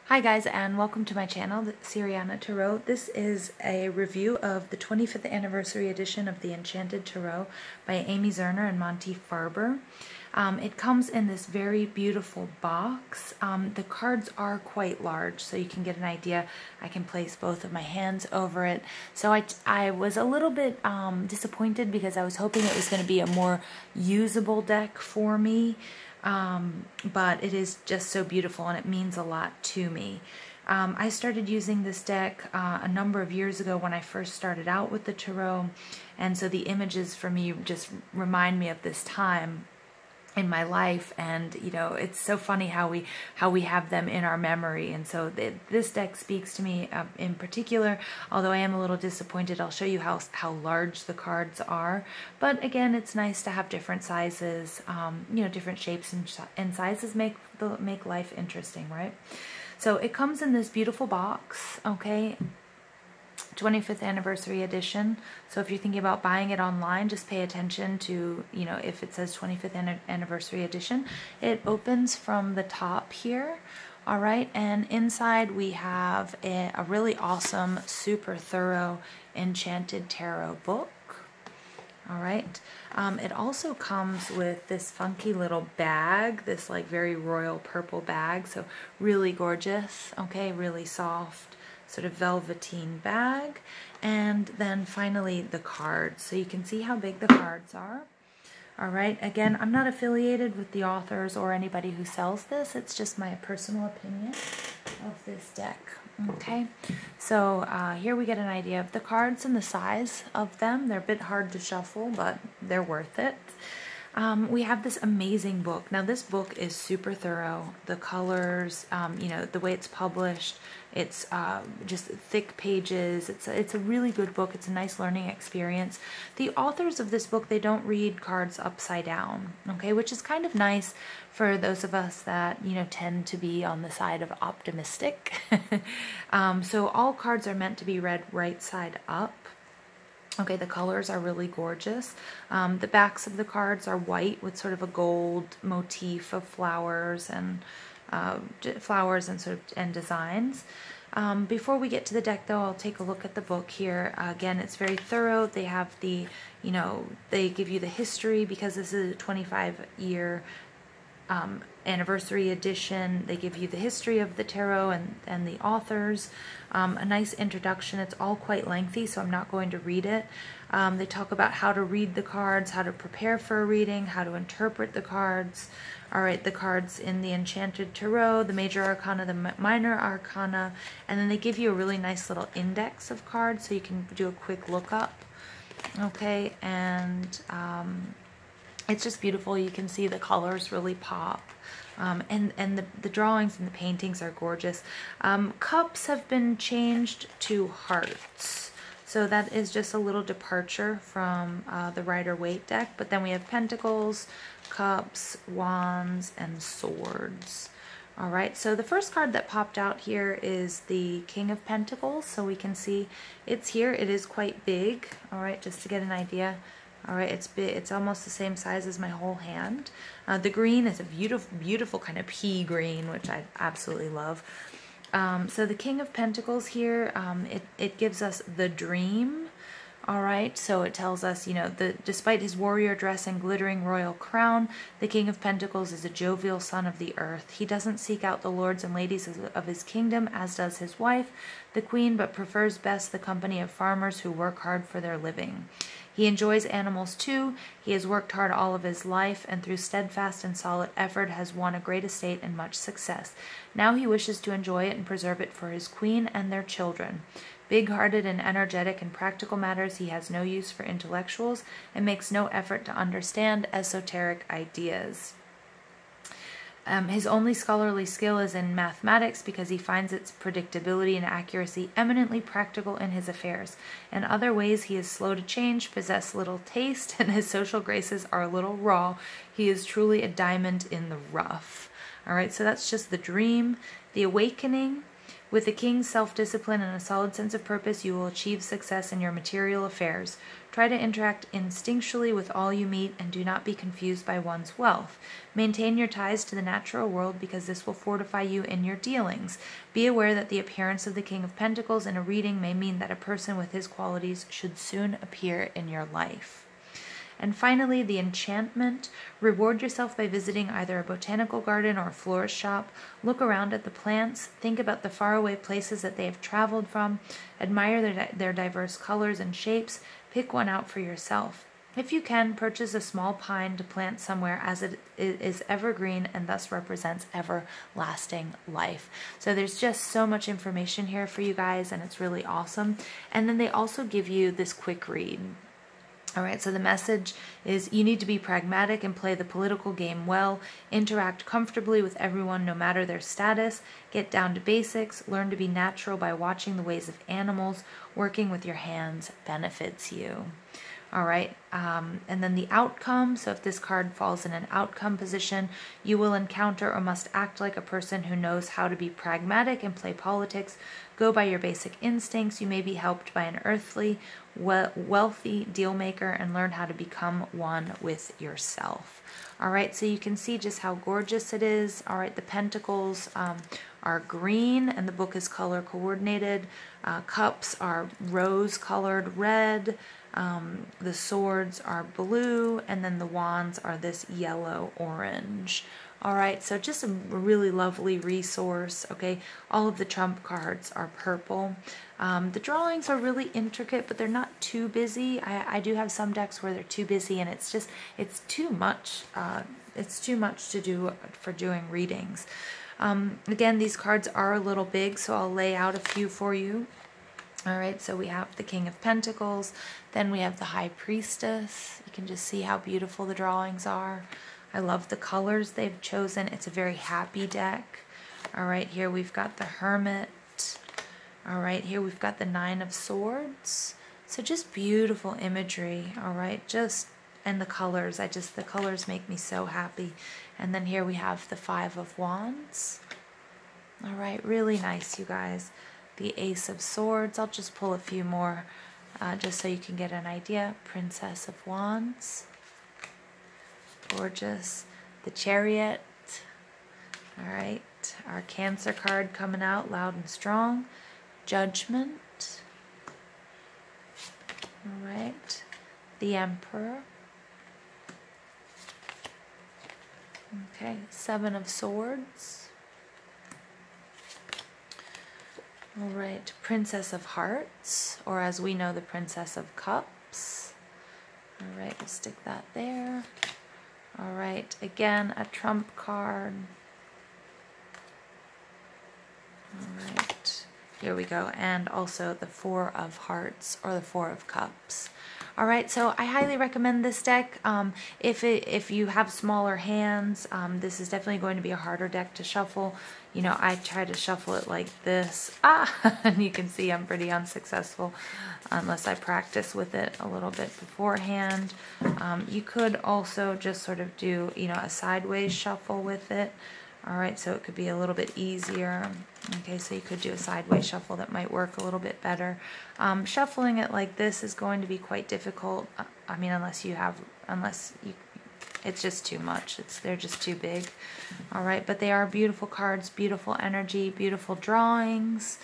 Hi guys, and welcome to my channel, the Siriana Tarot. This is a review of the 25th anniversary edition of the Enchanted Tarot by Amy Zerner and Monty Farber. It comes in this very beautiful box. The cards are quite large, so you can get an idea. I can place both of my hands over it. So I was a little bit disappointed because I was hoping it was going to be a more usable deck for me. But it is just so beautiful and it means a lot to me. I started using this deck a number of years ago when I first started out with the tarot, and so the images for me just remind me of this time in my life, and you know, it's so funny how we have them in our memory. And so this deck speaks to me in particular. Although I am a little disappointed, I'll show you how large the cards are. But again, it's nice to have different sizes. You know, different shapes and sizes make life interesting, right? So it comes in this beautiful box, okay? 25th anniversary edition. So if you're thinking about buying it online, just pay attention to, you know, if it says 25th anniversary edition. It opens from the top here. All right, and inside we have a really awesome, super thorough Enchanted Tarot book. All right, it also comes with this funky little bag, this like very royal purple bag, so really gorgeous, okay, really soft, sort of velveteen bag. And then finally the cards, so you can see how big the cards are. All right, again, I'm not affiliated with the authors or anybody who sells this. It's just my personal opinion of this deck. Okay, so here we get an idea of the cards and the size of them. They're a bit hard to shuffle, but they're worth it. We have this amazing book. Now this book is super thorough. The colors, you know, the way it's published, it's just thick pages. It's a really good book. It's a nice learning experience. The authors of this book, they don't read cards upside down, okay, which is kind of nice for those of us that, you know, tend to be on the side of optimistic. So all cards are meant to be read right side up. Okay, the colors are really gorgeous. The backs of the cards are white with sort of a gold motif of flowers and designs. Before we get to the deck, though, I'll take a look at the book here. Again, it's very thorough. They have the, you know, they give you the history because this is a 25-year anniversary edition. They give you the history of the tarot and the authors, a nice introduction. It's all quite lengthy, so I'm not going to read it. They talk about how to read the cards, how to prepare for a reading, how to interpret the cards. All right, the cards in the Enchanted Tarot, the major arcana, the minor arcana, and then they give you a really nice little index of cards so you can do a quick lookup. Okay, and it's just beautiful. You can see the colors really pop. And the drawings and the paintings are gorgeous. Cups have been changed to hearts. So that is just a little departure from the Rider-Waite deck. But then we have pentacles, cups, wands, and swords. All right, so the first card that popped out here is the King of Pentacles. So we can see it's here. It is quite big. All right, just to get an idea. All right, it's big. It's almost the same size as my whole hand. The green is a beautiful, beautiful kind of pea green, which I absolutely love. So the King of Pentacles here, it gives us the dream. All right, so it tells us, you know, despite his warrior dress and glittering royal crown, the King of Pentacles is a jovial son of the earth. He doesn't seek out the lords and ladies of his kingdom, as does his wife, the queen, but prefers best the company of farmers who work hard for their living. He enjoys animals too. He has worked hard all of his life, and through steadfast and solid effort has won a great estate and much success. Now he wishes to enjoy it and preserve it for his queen and their children. Big-hearted and energetic in practical matters, he has no use for intellectuals and makes no effort to understand esoteric ideas. His only scholarly skill is in mathematics because he finds its predictability and accuracy eminently practical in his affairs. In other ways, he is slow to change, possesses little taste, and his social graces are a little raw. He is truly a diamond in the rough. All right, so that's just the dream. The awakening, With the king's self-discipline and a solid sense of purpose, you will achieve success in your material affairs. Try to interact instinctually with all you meet and do not be confused by one's wealth. Maintain your ties to the natural world because this will fortify you in your dealings. Be aware that the appearance of the King of Pentacles in a reading may mean that a person with his qualities should soon appear in your life. And finally, the enchantment. Reward yourself by visiting either a botanical garden or a florist shop. Look around at the plants. Think about the faraway places that they have traveled from. Admire their diverse colors and shapes. Pick one out for yourself. If you can, purchase a small pine to plant somewhere, as it is evergreen and thus represents everlasting life. So there's just so much information here for you guys, and it's really awesome. And then they also give you this quick read. All right, so the message is you need to be pragmatic and play the political game well. Interact comfortably with everyone no matter their status. Get down to basics. Learn to be natural by watching the ways of animals. Working with your hands benefits you. All right, and then the outcome. So if this card falls in an outcome position, you will encounter or must act like a person who knows how to be pragmatic and play politics. Go by your basic instincts. You may be helped by an earthly, wealthy deal maker, and learn how to become one with yourself. All right, so you can see just how gorgeous it is. All right, the pentacles are green, and the book is color coordinated. Cups are rose colored red. The swords are blue, and then the wands are this yellow orange. All right, so just a really lovely resource. Okay, all of the trump cards are purple. The drawings are really intricate, but they're not too busy. I do have some decks where they're too busy, and it's too much. It's too much to do for doing readings. Again, these cards are a little big, so I'll lay out a few for you. All right, so we have the King of Pentacles, then we have the High Priestess. You can just see how beautiful the drawings are. I love the colors they've chosen. It's a very happy deck. All right, here we've got the Hermit. All right, here we've got the Nine of Swords. So just beautiful imagery, all right? And the colors, the colors make me so happy. And then here we have the Five of Wands. All right, really nice, you guys. The Ace of Swords. I'll just pull a few more just so you can get an idea. Princess of Wands. Gorgeous. The Chariot. All right. Our Cancer card coming out loud and strong. Judgment. All right. The Emperor. Okay. Seven of Swords. All right, Princess of Hearts, or as we know, the Princess of Cups. All right, we'll stick that there. All right, again, a trump card. All right, here we go, and also the Four of Hearts, or the Four of Cups. All right, so I highly recommend this deck. If you have smaller hands, this is definitely going to be a harder deck to shuffle. You know, I try to shuffle it like this. And you can see I'm pretty unsuccessful unless I practice with it a little bit beforehand. You could also just sort of do, you know, a sideways shuffle with it. All right, so it could be a little bit easier. Okay, so you could do a sideways shuffle that might work a little bit better. Shuffling it like this is going to be quite difficult. I mean, it's just too much. They're just too big. All right, but they are beautiful cards, beautiful energy, beautiful drawings.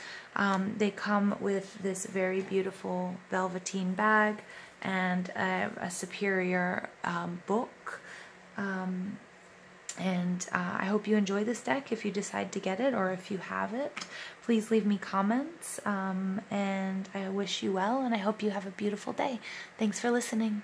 They come with this very beautiful velveteen bag and a superior book. And I hope you enjoy this deck if you decide to get it, or if you have it. Please leave me comments, and I wish you well, and I hope you have a beautiful day. Thanks for listening.